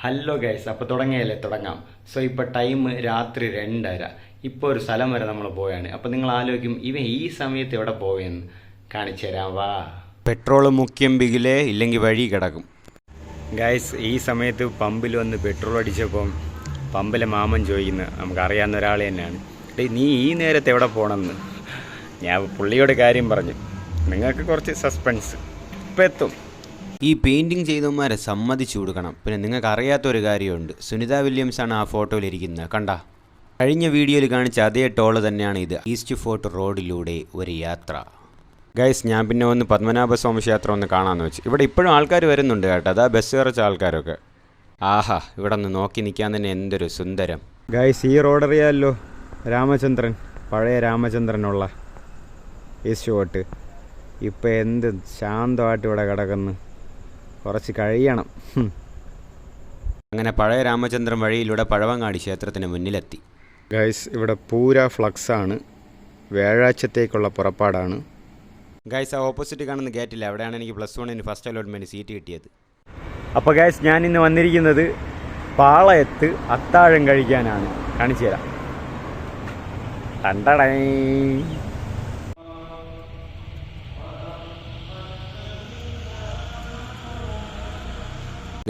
Hello guys, അപ്പോൾ തുടങ്ങിയല്ലേ, തുടങ്ങാം. So ഇപ്പോൾ ടൈം രാത്രി 2:30. ഇപ്പോൾ ഒരു സ്ഥലം വരെ നമ്മൾ പോയാണ്. അപ്പോൾ നിങ്ങൾ ആലോചിക്കും, ഇവൻ ഈ സമയത്ത് എവിടെ പോയെന്ന്. കാണിച്ചു തരാം, വാ. പെട്രോൾ മുഖ്യം ബിഗിലേ, ഇല്ലെങ്കിൽ വഴി കിടക്കും. ഗൈസ്, ഈ സമയത്ത് പമ്പിൽ വന്ന് പെട്രോൾ അടിച്ചപ്പം പമ്പിലെ മാമൻ ചോദിക്കുന്നത്, നമുക്കറിയാവുന്ന ഒരാൾ തന്നെയാണ്, നീ ഈ നേരത്തെ എവിടെ പോകണമെന്ന്. ഞാൻ പുള്ളിയോട് കാര്യം പറഞ്ഞു. നിങ്ങൾക്ക് കുറച്ച് സസ്പെൻസ്, ഇപ്പം എത്തും. ഈ പെയിൻറ്റിങ് ചെയ്തവന്മാരെ സമ്മതിച്ചു കൊടുക്കണം. പിന്നെ നിങ്ങൾക്ക് അറിയാത്തൊരു കാര്യമുണ്ട്, സുനിത വില്യംസാണ് ആ ഫോട്ടോയിലിരിക്കുന്നത്, കണ്ട. കഴിഞ്ഞ വീഡിയോയിൽ കാണിച്ച അതേ ടോള് തന്നെയാണ് ഇത്. ഈസ്റ്റ് ഫോർട്ട് റോഡിലൂടെ ഒരു യാത്ര. ഗൈസ്, ഞാൻ പിന്നെ ഒന്ന് പത്മനാഭസ്വാമി ക്ഷേത്രം ഒന്ന് കാണാമെന്ന് വെച്ച്. ഇവിടെ ഇപ്പോഴും ആൾക്കാർ വരുന്നുണ്ട് കേട്ടോ, അതാ ബസ് കയറിച്ച ആൾക്കാരൊക്കെ. ആഹാ, ഇവിടെ ഒന്ന് നോക്കി നിൽക്കാൻ തന്നെ എന്തൊരു സുന്ദരം. ഗൈസ്, ഈ റോഡറിയാമല്ലോ, രാമചന്ദ്രൻ, പഴയ രാമചന്ദ്രനുള്ള ഈസ്റ്റ് ഫോർട്ട്. ഇപ്പം എന്ത് ശാന്തമായിട്ട് ഇവിടെ കിടക്കുന്നു, കുറച്ച് കഴിയണം. അങ്ങനെ പഴയ രാമചന്ദ്രൻ വഴിയിലൂടെ പഴവങ്ങാടി ക്ഷേത്രത്തിന് മുന്നിലെത്തി. ഗൈസ്, ഇവിടെ പൂര ഫ്ലക്സാണ്, വ്യാഴാഴ്ചത്തേക്കുള്ള പുറപ്പാടാണ്. ഗൈസ്, ആ ഓപ്പോസിറ്റ് കാണുന്ന ഗേറ്റില്ല, അവിടെയാണ് എനിക്ക് +1 ഫസ്റ്റ് അലോട്ട്മെൻറ്റ് സീറ്റ് കിട്ടിയത്. അപ്പോൾ ഗൈസ്, ഞാൻ ഇന്ന് വന്നിരിക്കുന്നത് പാളയത്ത് അത്താഴം കഴിക്കാനാണ്. കാണിച്ചു തരാം. കണ്ടടേ.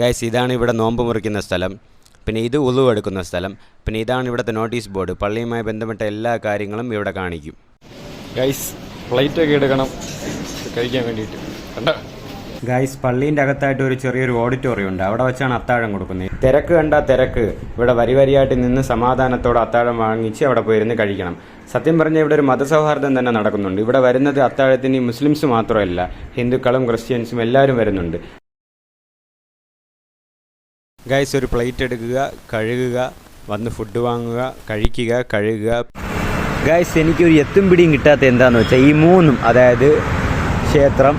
ഗൈസ്, ഇതാണ് ഇവിടെ നോമ്പ് മുറിക്കുന്ന സ്ഥലം, പിന്നെ ഇത് ഉളു എടുക്കുന്ന സ്ഥലം, പിന്നെ ഇതാണ് ഇവിടുത്തെ നോട്ടീസ് ബോർഡ്. പള്ളിയുമായി ബന്ധപ്പെട്ട എല്ലാ കാര്യങ്ങളും ഇവിടെ കാണിക്കും. ഗൈസ്, ഫ്ലൈറ്റൊക്കെ എടുക്കണം കഴിക്കാൻ വേണ്ടിയിട്ട്. കണ്ടോ ഗൈസ്, പള്ളീൻ്റെ അകത്തായിട്ട് ഒരു ചെറിയൊരു ഓഡിറ്റോറിയം ഉണ്ട്, അവിടെ വെച്ചാണ് അത്താഴം കൊടുക്കുന്നത്. തിരക്ക് കണ്ട തിരക്ക്, ഇവിടെ വരി വരിയായിട്ട് നിന്ന് സമാധാനത്തോടെ അത്താഴം വാങ്ങിച്ച് അവിടെ പോയിരുന്ന് കഴിക്കണം. സത്യം പറഞ്ഞാൽ ഇവിടെ ഒരു മതസൗഹാർദ്ദം തന്നെ നടക്കുന്നുണ്ട്. ഇവിടെ വരുന്നത് അത്താഴത്തിന് മുസ്ലിംസ് മാത്രമല്ല, ഹിന്ദുക്കളും ക്രിസ്ത്യൻസും എല്ലാവരും വരുന്നുണ്ട്. ഗൈസ്, ഒരു പ്ലേറ്റ് എടുക്കുക, കഴുകുക, വന്ന് ഫുഡ് വാങ്ങുക, കഴിക്കുക, കഴുകുക. ഗൈസ്, എനിക്കൊരു എത്തും പിടിയും കിട്ടാത്ത എന്താണെന്ന് വെച്ചാൽ ഈ മൂന്നും, അതായത് ക്ഷേത്രം,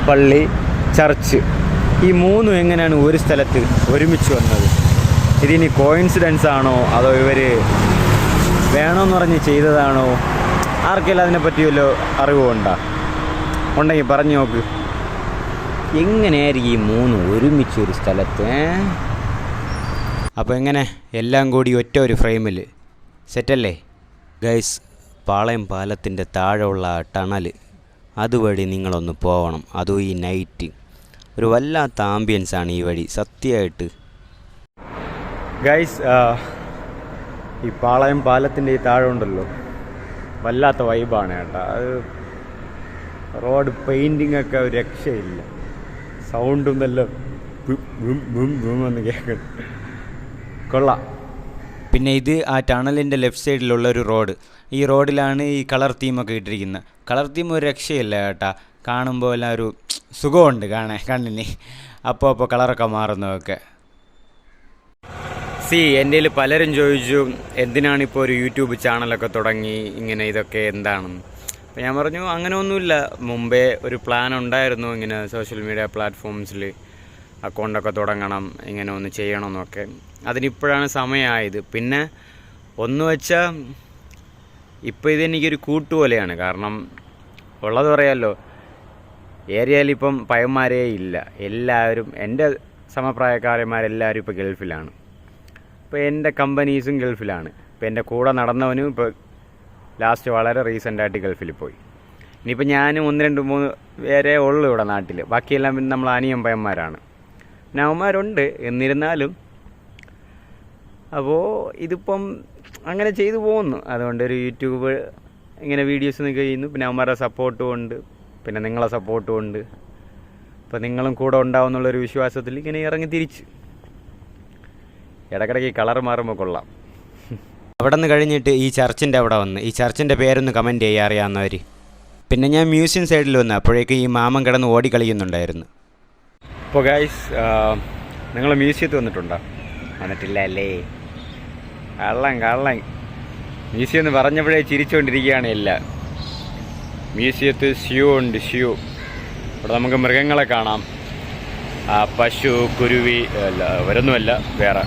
പള്ളി, ചർച്ച്, ഈ മൂന്നും എങ്ങനെയാണ് ഒരു സ്ഥലത്ത് ഒരുമിച്ച് വന്നത്? ഇതിനി കോയിൻസിഡൻസ് ആണോ അതോ ഇവർ വേണമെന്ന് പറഞ്ഞ് ചെയ്തതാണോ? ആർക്കെല്ലാം അതിനെപ്പറ്റി വല്ലോ അറിവുണ്ടോ? ഉണ്ടെങ്കിൽ പറഞ്ഞു നോക്ക്. എങ്ങനെയായിരിക്കും ഈ മൂന്നും ഒരുമിച്ച് ഒരു സ്ഥലത്ത്? അപ്പോൾ എങ്ങനെ എല്ലാം കൂടി ഒറ്റ ഒരു ഫ്രെയിമിൽ സെറ്റല്ലേ? ഗൈസ്, പാളയം പാലത്തിൻ്റെ താഴെയുള്ള ടണൽ, അതുവഴി നിങ്ങളൊന്ന് പോകണം. അതും ഈ നൈറ്റ് ഒരു വല്ലാത്ത ആംബിയൻസാണ് ഈ വഴി, സത്യമായിട്ട്. ഗൈസ്, ഈ പാളയം പാലത്തിൻ്റെ ഈ താഴെ ഉണ്ടല്ലോ, വല്ലാത്ത വൈബാണ് കേട്ടോ. അത് റോഡ് പെയിൻറ്റിങ് ഒക്കെ ഒരു രക്ഷയില്ല. സൗണ്ടും നല്ല എന്ന് കേൾക്കണം, കൊള്ളാം. പിന്നെ ഇത് ആ ടണലിൻ്റെ ലെഫ്റ്റ് സൈഡിലുള്ള ഒരു റോഡ്. ഈ റോഡിലാണ് ഈ കളർ തീമൊക്കെ ഇട്ടിരിക്കുന്നത്. കളർ തീം ഒരു രക്ഷയില്ല കേട്ടാ, കാണുമ്പോൾ എല്ലാം ഒരു സുഖമുണ്ട് കണ്ണിന്. അപ്പോൾ കളറൊക്കെ മാറുന്നതൊക്കെ. എൻ്റെ കയ്യിൽ പലരും ചോദിച്ചു, എന്തിനാണിപ്പോൾ ഒരു യൂട്യൂബ് ചാനലൊക്കെ തുടങ്ങി, ഇങ്ങനെ ഇതൊക്കെ എന്താണെന്ന്. അപ്പോൾ ഞാൻ പറഞ്ഞു, അങ്ങനെ ഒന്നുമില്ല. മുമ്പേ ഒരു പ്ലാൻ ഉണ്ടായിരുന്നു, ഇങ്ങനെ സോഷ്യൽ മീഡിയ പ്ലാറ്റ്ഫോംസിൽ അക്കൗണ്ടൊക്കെ തുടങ്ങണം, ഇങ്ങനെ ഒന്ന് ചെയ്യണമെന്നൊക്കെ. അതിനിപ്പോഴാണ് സമയമായത്. പിന്നെ ഒന്ന് വെച്ചാൽ ഇപ്പോൾ ഇതെനിക്കൊരു കൂട്ടുപോലെയാണ്. കാരണം ഉള്ളത് പറയാമല്ലോ, ഏരിയയിലിപ്പം പയ്യന്മാരേ ഇല്ല. എല്ലാവരും എൻ്റെ സമപ്രായക്കാരന്മാരെല്ലാവരും ഇപ്പോൾ ഗൾഫിലാണ്. ഇപ്പോൾ എൻ്റെ കമ്പനീസും ഗൾഫിലാണ്. ഇപ്പോൾ എൻ്റെ കൂടെ നടന്നവനും ഇപ്പോൾ ലാസ്റ്റ് വളരെ റീസെൻ്റായിട്ട് ഗൾഫിൽ പോയി. ഇനിയിപ്പോൾ ഞാനും 1, 2, 3 പേരെ ഉള്ളൂ ഇവിടെ നാട്ടിൽ. ബാക്കിയെല്ലാം പിന്നെ നമ്മൾ അനിയൻ പയ്യന്മാരാണ്. പിന്നെ അവന്മാരുണ്ട്, എന്നിരുന്നാലും അപ്പോൾ ഇതിപ്പം അങ്ങനെ ചെയ്തു പോകുന്നു. അതുകൊണ്ട് ഒരു യൂട്യൂബ് ഇങ്ങനെ വീഡിയോസ് നിങ്ങൾക്ക് ചെയ്യുന്നു. പിന്നെ അവന്മാരുടെ സപ്പോർട്ടും ഉണ്ട്, പിന്നെ നിങ്ങളെ സപ്പോർട്ടും ഉണ്ട്. അപ്പോൾ നിങ്ങളും കൂടെ ഉണ്ടാവും എന്നുള്ളൊരു വിശ്വാസത്തിൽ ഇങ്ങനെ ഇറങ്ങി തിരിച്ച്. ഇടയ്ക്കിടയ്ക്ക് കളർ മാറുമ്പോൾ കൊള്ളാം. അവിടെ നിന്ന് കഴിഞ്ഞിട്ട് ഈ ചർച്ചിൻ്റെ അവിടെ വന്ന്, ഈ ചർച്ചിൻ്റെ പേരൊന്ന് കമൻറ്റ് ചെയ്യാൻ അറിയാവുന്നവർ. പിന്നെ ഞാൻ മ്യൂസിയം സൈഡിൽ വന്ന്, അപ്പോഴേക്കും ഈ മാമൻ കിടന്ന് ഓടി കളിക്കുന്നുണ്ടായിരുന്നു. ഇപ്പോൾ ഗൈസ്, നിങ്ങൾ മ്യൂസിയത്തിൽ വന്നിട്ടുണ്ടോ? വന്നിട്ടില്ല അല്ലേ? കള്ളൻ മ്യൂസിയം എന്ന് പറഞ്ഞപ്പോഴേ ചിരിച്ചുകൊണ്ടിരിക്കുകയാണ് എല്ലാം. മ്യൂസിയത്തിൽ ഷ്യൂ ഉണ്ട്, ഷ്യൂ. ഇവിടെ നമുക്ക് മൃഗങ്ങളെ കാണാം, പശു, കുരുവി, അല്ല അവരൊന്നുമല്ല, വേറെ.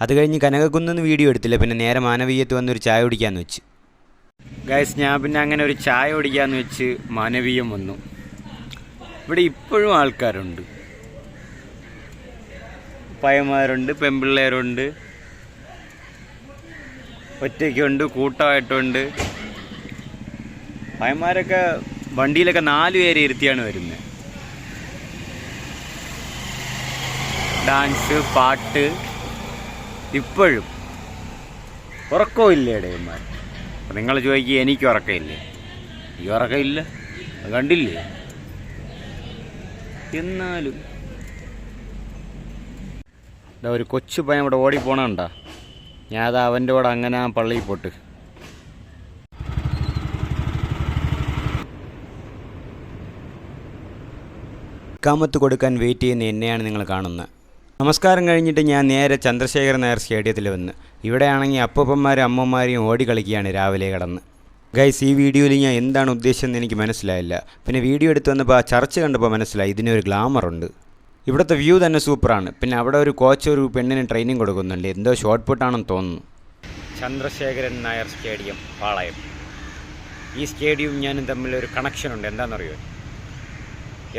അത് കഴിഞ്ഞ് കനകക്കുന്നിന്ന് വീഡിയോ എടുത്തില്ല, പിന്നെ നേരെ മാനവീയത്ത് വന്നൊരു ചായ കുടിക്കാമെന്ന് വെച്ച്. ഗൈസ്, ഞാൻ പിന്നെ അങ്ങനെ ഒരു ചായ കുടിക്കാമെന്ന് വെച്ച് മാനവീയം വന്നു. ഇവിടെ ഇപ്പോഴും ആൾക്കാരുണ്ട്. പയ്യന്മാരുണ്ട്, പെൺപിള്ളേരുണ്ട്, ഒറ്റയ്ക്കുണ്ട്, കൂട്ടമായിട്ടുണ്ട്. പയ്യന്മാരൊക്കെ വണ്ടിയിലൊക്കെ 4 പേരെ ഇരുത്തിയാണ് വരുന്നത്. ഡാൻസ്, പാട്ട്, ഇപ്പോഴും ഉറക്കമില്ല ഇടയന്മാർ. അപ്പം നിങ്ങൾ ചോദിക്കുക എനിക്ക് ഉറക്കമില്ലേ? ഈ ഉറക്കമില്ല, അത് കണ്ടില്ലേ? എന്നാലും ഇതാ ഒരു കൊച്ചു പയ്യൻ ഇവിടെ ഓടിപ്പോണണ്ട. ഞാൻ അത് അവൻ്റെ കൂടെ അങ്ങനെ ആ പള്ളിയിൽ പോട്ട്. ഇക്കാമത്ത് കൊടുക്കാൻ വെയിറ്റ് ചെയ്യുന്ന എന്നെയാണ് നിങ്ങൾ കാണുന്നത്. നമസ്കാരം കഴിഞ്ഞിട്ട് ഞാൻ നേരെ ചന്ദ്രശേഖരൻ നായർ സ്റ്റേഡിയത്തിൽ വന്ന്. ഇവിടെയാണെങ്കിൽ അപ്പൂപ്പന്മാരും അമ്മമാരെയും ഓടി കളിക്കുകയാണ് രാവിലെ കിടന്ന്. ഗൈസ്, ഈ വീഡിയോയിൽ ഞാൻ എന്താണ് ഉദ്ദേശിച്ചതെന്ന് എനിക്ക് മനസ്സിലായില്ല. പിന്നെ വീഡിയോ എടുത്ത് വന്നപ്പോൾ ആ ചർച്ച് കണ്ടപ്പോൾ മനസ്സിലായി ഇതിനൊരു ഗ്ലാമറുണ്ട്. ഇവിടുത്തെ വ്യൂ തന്നെ സൂപ്പറാണ്. പിന്നെ അവിടെ ഒരു കോച്ച് ഒരു പെണ്ണിന് ട്രെയിനിങ് കൊടുക്കുന്നുണ്ട്. എന്തോ ഷോർട്ട് പുട്ടാണെന്ന് തോന്നുന്നു. ചന്ദ്രശേഖരൻ നായർ സ്റ്റേഡിയം, പാളയം. ഈ സ്റ്റേഡിയവും ഞാനും തമ്മിലൊരു കണക്ഷനുണ്ട്. എന്താണെന്നറിയോ?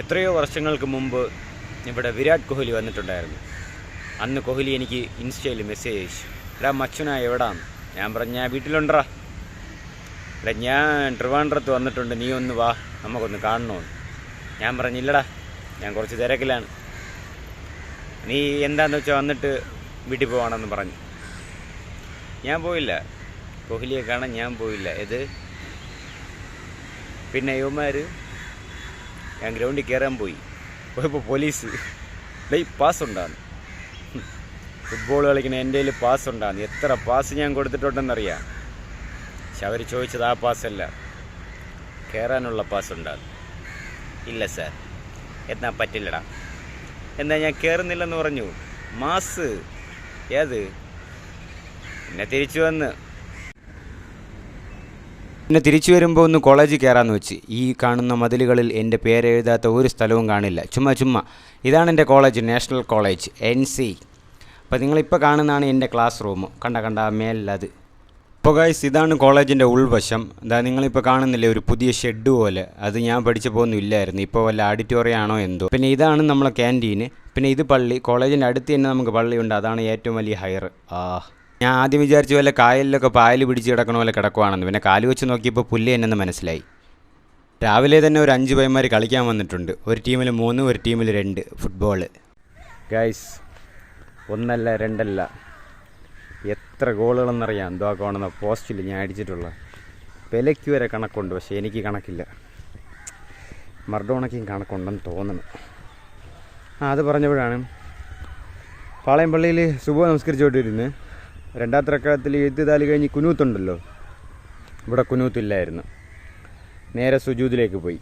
എത്രയോ വർഷങ്ങൾക്ക് മുമ്പ് ഇവിടെ വിരാട് കോഹ്ലി വന്നിട്ടുണ്ടായിരുന്നു. അന്ന് കോഹ്ലി എനിക്ക് ഇൻസ്റ്റയിൽ മെസ്സേജ് അയച്ചു, എടാ മച്ചുനാ എവിടാന്ന്. ഞാൻ പറഞ്ഞു, ഞാൻ വീട്ടിലുണ്ടറാ. എടാ ഞാൻ ട്രിവാൻഡ്രത്ത് വന്നിട്ടുണ്ട്, നീ ഒന്ന് വാ, നമുക്കൊന്ന് കാണണമെന്ന്. ഞാൻ പറഞ്ഞില്ലടാ, ഞാൻ കുറച്ച് തിരക്കിലാണ്, നീ എന്താണെന്ന് വെച്ചാൽ വന്നിട്ട് വീട്ടിൽ പോവാണെന്ന് പറഞ്ഞു. ഞാൻ പോയില്ല, കോഹ്ലിയെ കാണാൻ ഞാൻ പോയില്ല. പിന്നെ യുവമാർ ഞാൻ ഗ്രൗണ്ടിൽ കയറാൻ പോയപ്പോൾ പോലീസ് പാസ് ഉണ്ടാകുന്നു. ഫുട്ബോൾ കളിക്കുന്ന എൻ്റെ കയ്യിൽ പാസ് ഉണ്ടാകുന്നു. എത്ര പാസ് ഞാൻ കൊടുത്തിട്ടുണ്ടെന്നറിയാം. പക്ഷെ അവർ ചോദിച്ചത് ആ പാസ്സല്ല, കയറാനുള്ള പാസ് ഉണ്ടാകും. ഇല്ല സാർ, എന്നാൽ പറ്റില്ലടാ. എന്നാൽ ഞാൻ കയറുന്നില്ലെന്ന് പറഞ്ഞു. മാസ് ഏത്? പിന്നെ തിരിച്ചു വരുമ്പോൾ ഒന്ന് കോളേജിൽ കയറാമെന്ന് വെച്ച്. ഈ കാണുന്ന മതിലുകളിൽ എൻ്റെ പേരെഴുതാത്ത ഒരു സ്ഥലവും കാണില്ല. ചുമ്മാ. ഇതാണ് എൻ്റെ കോളേജ്, നാഷണൽ കോളേജ് NC. അപ്പോൾ നിങ്ങളിപ്പോൾ കാണുന്നതാണ് എൻ്റെ ക്ലാസ് റൂം. കണ്ട മേലത്. ഇപ്പോൾ ഗൈസ്, ഇതാണ് കോളേജിൻ്റെ ഉൾവശം. ഇതാ നിങ്ങളിപ്പോൾ കാണുന്നില്ലേ ഒരു പുതിയ ഷെഡ് പോലെ. അത് ഞാൻ പഠിച്ചപ്പോൾ ഒന്നും ഇല്ലായിരുന്നു. ഇപ്പോൾ വല്ല ഓഡിറ്റോറിയം ആണോ എന്തോ. പിന്നെ ഇതാണ് നമ്മളെ ക്യാൻറ്റീന്. പിന്നെ ഇത് പള്ളി. കോളേജിൻ്റെ അടുത്ത് തന്നെ നമുക്ക് പള്ളിയുണ്ട്. അതാണ് ഏറ്റവും വലിയ ഹയർ. ഞാൻ ആദ്യം വിചാരിച്ച പോലെ കായലിലൊക്കെ പായൽ പിടിച്ച് കിടക്കണ പോലെ കിടക്കുവാണെന്ന്. പിന്നെ കാല് വെച്ച് നോക്കിയപ്പോൾ പുല്ല് എന്നെന്ന് മനസ്സിലായി. രാവിലെ തന്നെ ഒരു 5 പയ്യന്മാർ കളിക്കാൻ വന്നിട്ടുണ്ട്. ഒരു ടീമിൽ 3, ഒരു ടീമിൽ 2 ഫുട്ബോൾ. ഗൈസ്, 1 അല്ല 2 അല്ല, എത്ര ഗോളുകളെന്നറിയാം. എന്തോ കാണുന്ന പോസ്റ്റിൽ ഞാൻ അടിച്ചിട്ടുള്ള വിലയ്ക്ക് വരെ കണക്കുണ്ട്. പക്ഷേ എനിക്ക് കണക്കില്ല. മർഡോണയ്ക്കും കണക്കുണ്ടെന്ന് തോന്നുന്നു. അത് പറഞ്ഞപ്പോഴാണ് പാളയം പള്ളിയിൽ സുബഹ് നമസ്കരിച്ചുകൊണ്ടിരുന്ന് 2ാമത്തെ റക്അത്തിൽ എഴുത്തുതാലി കഴിഞ്ഞ് കുനൂത്തുണ്ടല്ലോ. ഇവിടെ കുനൂത്തില്ലായിരുന്നു. നേരെ സുജൂദിലേക്ക് പോയി.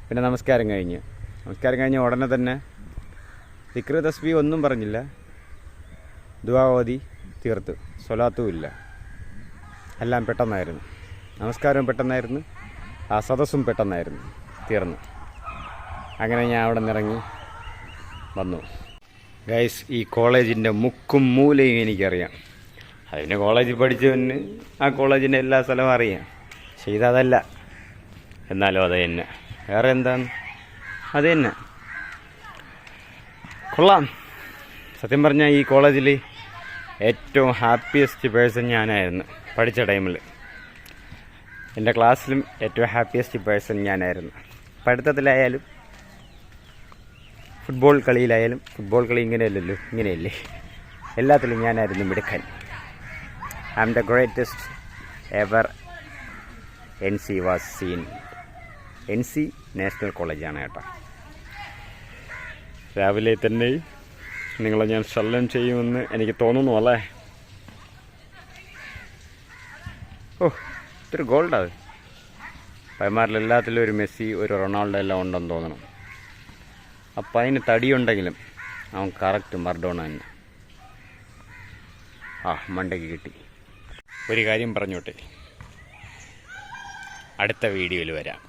പിന്നെ നമസ്കാരം കഴിഞ്ഞ് ഉടനെ തന്നെ ദിക്ർ തസ്ബീഹ് ഒന്നും പറഞ്ഞില്ല, ദുആ ഓതി തീർത്ത്. സ്വലാത്തും ഇല്ല. എല്ലാം പെട്ടെന്നായിരുന്നു. നമസ്കാരവും പെട്ടെന്നായിരുന്നു, ആ സദസ്സും പെട്ടെന്നായിരുന്നു, തീർന്നു. അങ്ങനെ ഞാൻ അവിടെ നിന്നിറങ്ങി വന്നു. ഗൈസ്, ഈ കോളേജിൻ്റെ മുക്കും മൂലയും എനിക്കറിയാം. അതിന് കോളേജിൽ പഠിച്ചവന് ആ കോളേജിൻ്റെ എല്ലാ സ്ഥലവും അറിയാം. പക്ഷേ ഇതല്ല. എന്നാലും അത് തന്നെ. വേറെ എന്താണ്? അത് തന്നെ. കൊള്ളാം. സത്യം പറഞ്ഞാൽ ഈ കോളേജിൽ ഏറ്റവും ഹാപ്പിയസ്റ്റ് പേഴ്സൺ ഞാനായിരുന്നു പഠിച്ച ടൈമിൽ. എൻ്റെ ക്ലാസ്സിലും ഏറ്റവും ഹാപ്പിയസ്റ്റ് പേഴ്സൺ ഞാനായിരുന്നു. പഠിത്തത്തിലായാലും ഫുട്ബോൾ കളിയിലായാലും. ഫുട്ബോൾ കളി ഇങ്ങനെയല്ലേ, എല്ലാത്തിലും ഞാനായിരുന്നു മിടുക്കൻ. I am the greatest ever NC was seen. NC national കോളേജാണ് കേട്ടോ. രാവിലെ തന്നെ നിങ്ങളെ ഞാൻ ശല്യം ചെയ്യുമെന്ന് എനിക്ക് തോന്നുന്നു അല്ലേ? ഇത്തിരി ഗോൾഡത്. പയ്യന്മാരിലെല്ലാത്തിലും ഒരു മെസ്സി, ഒരു റൊണാൾഡോ എല്ലാം ഉണ്ടെന്ന് തോന്നണം. അപ്പം അതിന് തടിയുണ്ടെങ്കിലും അവൻ കറക്റ്റ് മർഡോണ തന്നെ. മണ്ടയ്ക്ക് കിട്ടി. ഒരു കാര്യം പറഞ്ഞോട്ടെ, അടുത്ത വീഡിയോയിൽ വരാം.